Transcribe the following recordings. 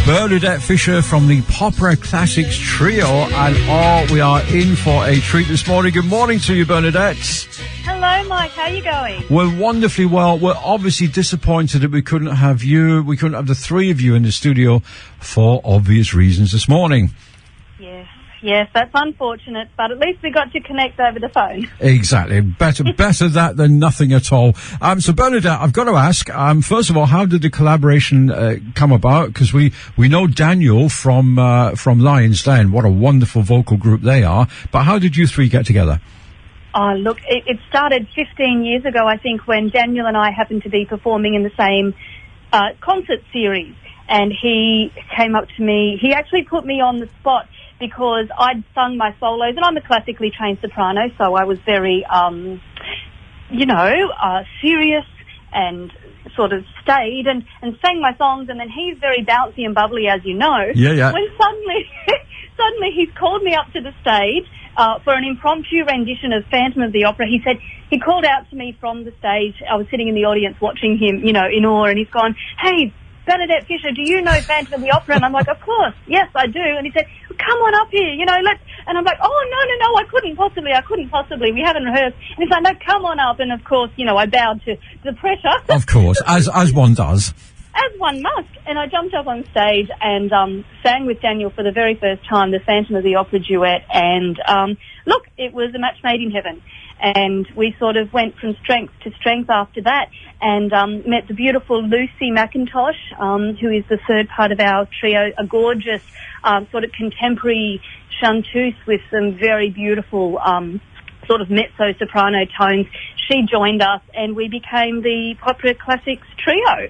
Bernadette Fisher from the Popera Classics Trio, and we are in for a treat this morning. Good morning to you, Bernadette. Hello, Mike. How are you going? Well, wonderfully well. We're obviously disappointed that we couldn't have the three of you in the studio for obvious reasons this morning. Yes, that's unfortunate, but at least we got to connect over the phone. Exactly. Better that than nothing at all. So Bernadette, I've got to ask, first of all, how did the collaboration come about? Because we know Daniel from Lion's Den. What a wonderful vocal group they are. But how did you three get together? Oh, look, it started 15 years ago, I think, when Daniel and I happened to be performing in the same concert series. And he came up to me. He actually put me on the spot because I'd sung my solos, and I'm a classically trained soprano, so I was very, serious and sort of stayed and sang my songs, and then he's very bouncy and bubbly, as you know. Yeah. When suddenly he's called me up to the stage for an impromptu rendition of Phantom of the Opera. He called out to me from the stage. I was sitting in the audience watching him, in awe, and he's gone, "Hey, Bernadette Fisher, do you know Phantom of the Opera?" And I'm like, "Of course, yes, I do." And he said, "Well, come on up here, let's..." And I'm like, "Oh, no, I couldn't possibly. We haven't rehearsed." And he's like, "No, come on up." And of course, I bowed to the pressure. Of course, as one does. As one must. And I jumped up on stage and sang with Daniel for the very first time the Phantom of the Opera duet. And look, it was a match made in heaven. And we sort of went from strength to strength after that, and met the beautiful Lucy McIntosh, who is the third part of our trio, a gorgeous sort of contemporary chanteuse with some very beautiful sort of mezzo-soprano tones. She joined us, and we became the Popera Classics Trio.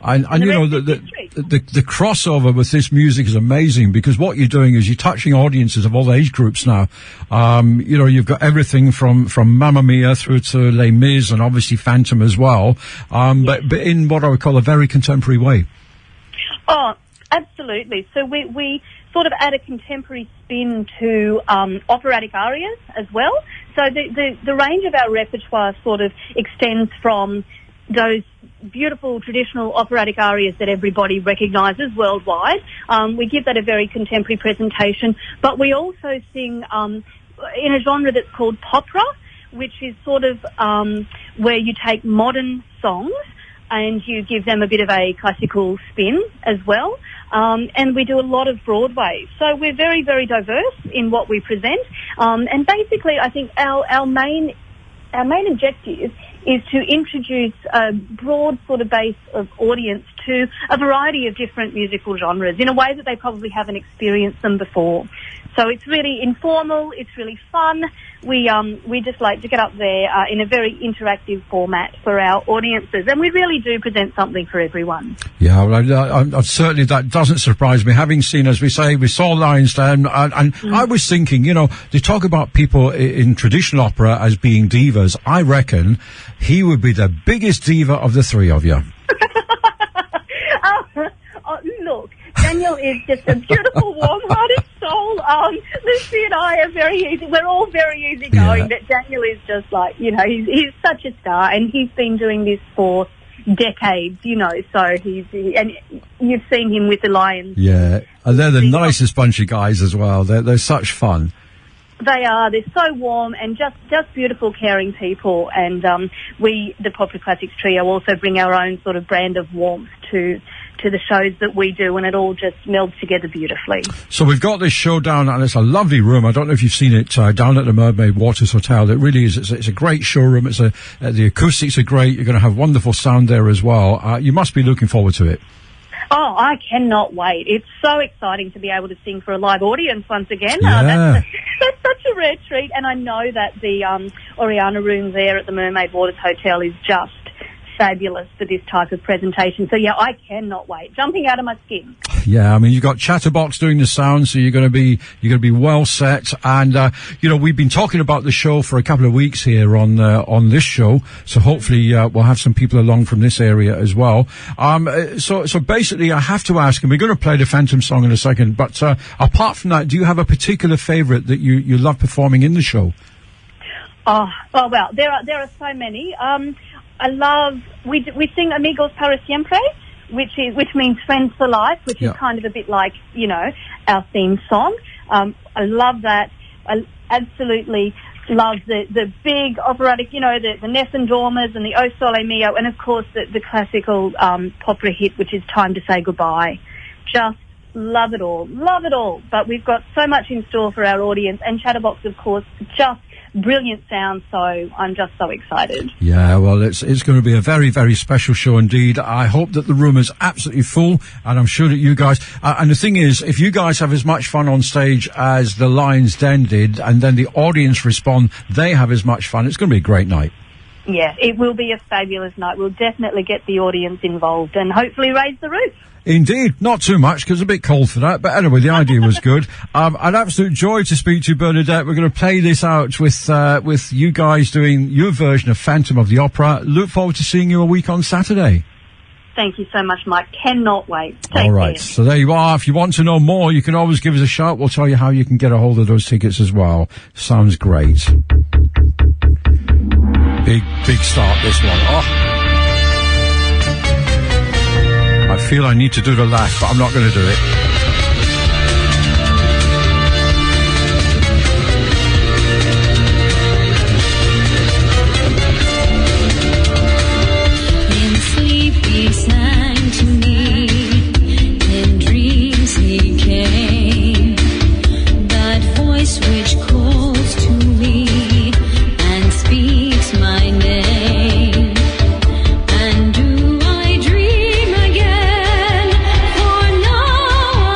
And the crossover with this music is amazing, because what you're doing is you're touching audiences of all age groups now. You've got everything from Mamma Mia through to Les Mis and obviously Phantom as well. But in what I would call a very contemporary way. Oh, absolutely. So we sort of add a contemporary spin to operatic arias as well. So the range of our repertoire sort of extends from those beautiful traditional operatic arias that everybody recognises worldwide. We give that a very contemporary presentation, but we also sing in a genre that's called Popera, which is sort of where you take modern songs and you give them a bit of a classical spin as well. And we do a lot of Broadway. So we're very, very diverse in what we present. And basically, I think our main objective is to introduce a broad sort of base of audience to a variety of different musical genres in a way that they probably haven't experienced them before. So it's really informal, it's really fun. We just like to get up there in a very interactive format for our audiences, and we really do present something for everyone. Yeah, well, certainly that doesn't surprise me. Having seen, as we say, we saw Lion's Den, and I was thinking, they talk about people in traditional opera as being divas. I reckon he would be the biggest diva of the three of you. Look, Daniel is just a beautiful, warm-hearted soul. Lucy and I are very easy. We're all very easygoing, but Daniel is just like, he's such a star, and he's been doing this for decades, so and you've seen him with the Lions. Yeah, and they're the nicest bunch of guys as well. They're such fun. They are. They're so warm and just beautiful, caring people. And we, the Popera Classics Trio, also bring our own sort of brand of warmth to the shows that we do, and it all just melds together beautifully. So we've got this show down, and it's a lovely room. I don't know if you've seen it down at the Mermaid Waters Hotel. It really is. It's a great showroom. The acoustics are great. You're going to have wonderful sound there as well. You must be looking forward to it. Oh, I cannot wait. It's so exciting to be able to sing for a live audience once again. Yeah. That's such a rare treat, and I know that the Oriana room there at the Mermaid Waters Hotel is just fabulous for this type of presentation. So yeah, I cannot wait. Jumping out of my skin. Yeah, I mean, you've got Chatterbox doing the sound, so you're going to be well set. And we've been talking about the show for a couple of weeks here on this show. So hopefully we'll have some people along from this area as well. So basically, I have to ask, and we're going to play the Phantom song in a second. But apart from that, do you have a particular favourite that you love performing in the show? Oh well, there are so many. We sing Amigos para Siempre, which means Friends for Life, which is kind of a bit like, you know, our theme song. I love that. I absolutely love the big operatic, you know, the Ness and Dormers and the O Sole Mio, and of course the classical Popera hit, which is Time to Say Goodbye. Just love it all. But we've got so much in store for our audience, and Chatterbox, of course, just brilliant sound, so I'm just so excited. Yeah, well, it's going to be a very, very special show indeed. I hope that the room is absolutely full, and I'm sure that you guys, and the thing is, if you guys have as much fun on stage as the Lion's Den did, and then the audience respond, they have as much fun, it's going to be a great night. Yeah, it will be a fabulous night. We'll definitely get the audience involved and hopefully raise the roof. Indeed, not too much because it's a bit cold for that. But anyway, the idea was good. An absolute joy to speak to you, Bernadette. We're going to play this out with you guys doing your version of Phantom of the Opera. Look forward to seeing you a week on Saturday. Thank you so much, Mike. Cannot wait. Take All right, care. so there you are. If you want to know more, you can always give us a shout. We'll tell you how you can get a hold of those tickets as well. Sounds great. Big start, this one. Oh. I feel I need to do the laugh, but I'm not going to do it. In sleep he sang to me, in dreams he came, that voice which calls to me and speaks my name. And do I dream again? For now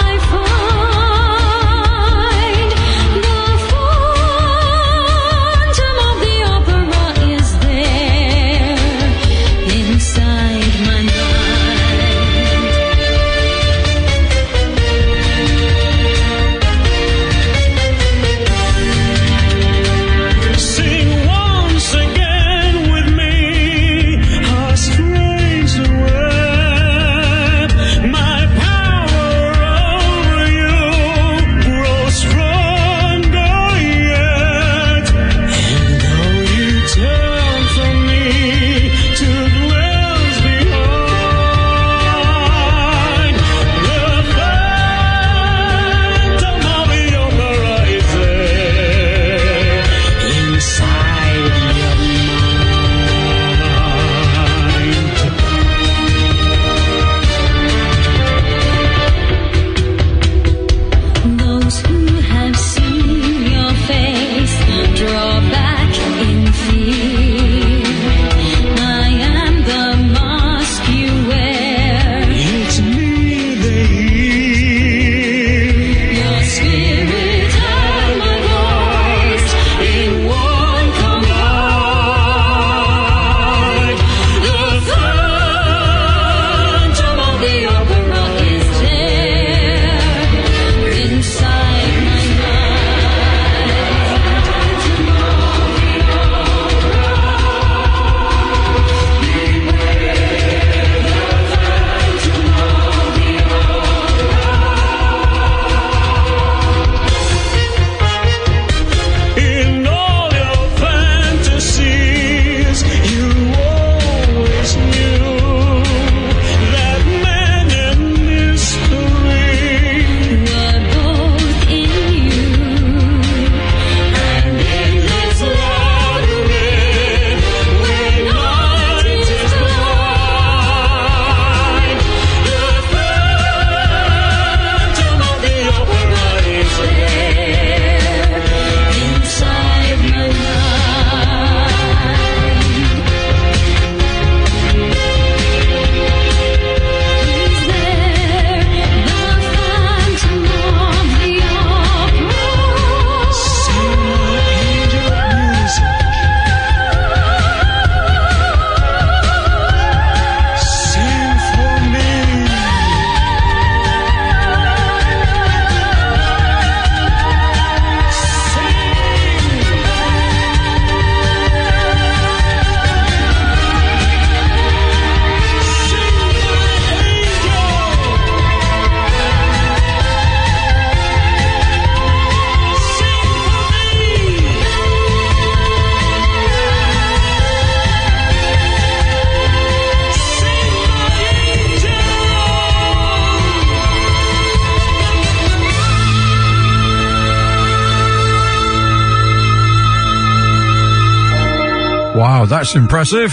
Wow, that's impressive.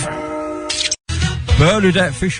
Bernadette Fisher.